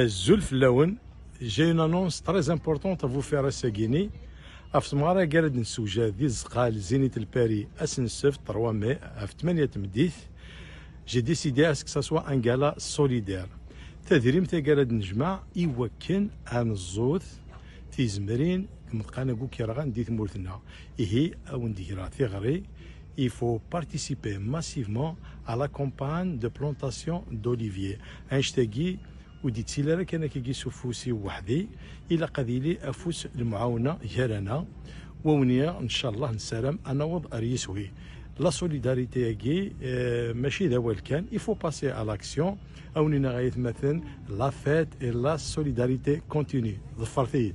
Zulf Lawen, j'ai une annonce très importante à vous faire à Saguini. أفتمارا قالد نسوجا ذي الزقال زينيت الباري أسنسف 3 ماي في 8 مديث. جي ديسيدي اسك ساسوا ان غالا سوليدير تدريم تا قالد نجمع يوكن ان الزوث تيزمرين كمتقانا كوكي راه ندي ثمورتنا إيه أو نديرا ثغري. Il faut participer massivement à la campagne de plantation d'olivier. انشتاقي ودي تسيلا كان كيجي سفوسي وحدي الى قذيلي افوس المعاونه جارنا وونيا ان شاء الله نسلم انا وضع ريسوي لا سوليداريتي ياكي ماشي ذا كان il faut passer à l'action اونينا غايت مثلا لا فيت اي لا سوليداريتي كونتيني ظفرتيت.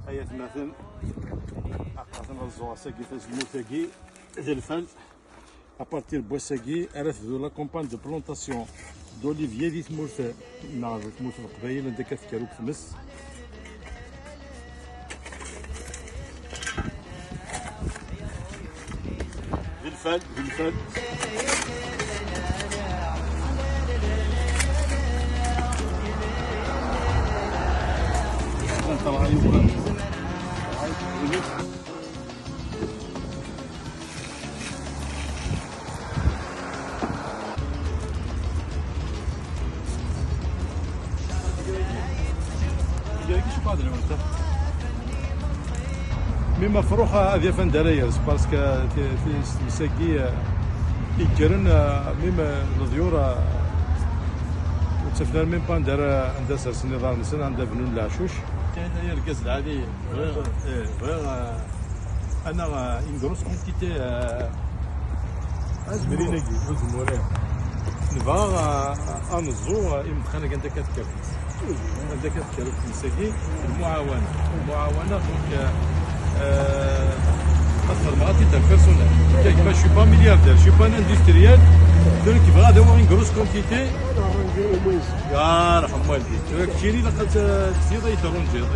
هيا مثلا أقسم الزواساكي فاز الموتاكي ذي الفل أبارتير بواساكي أرث ذو لا كومبان دو بلونتاسيون دوليفيي دي ثمورث نعرف ثمورث القبايل عندك كاروك تمس ذي الفل ذي الفل طلع يوكل مي مفروحة هذه فندريرز باسكو في مساكي يكرن ميم الضيورة وتفنان ميم با ندار عندها سرس النظام نسن عندها فنون العشوش هي الكاس العادي بغير انا انغروس كونتيتي ازمريناكي وزن ولا نبغى انزو امتحان عندك كتكافي عندك كتكافي مساكي المعاونه دونك أكثر ما تيتر بيرسونيل كيما شو با ملياردير شو با اندستريال دونك يبغى هذا هو ان غروس كونتيتي يا رحم والديك كثيرين لقد كثير يضرون جيض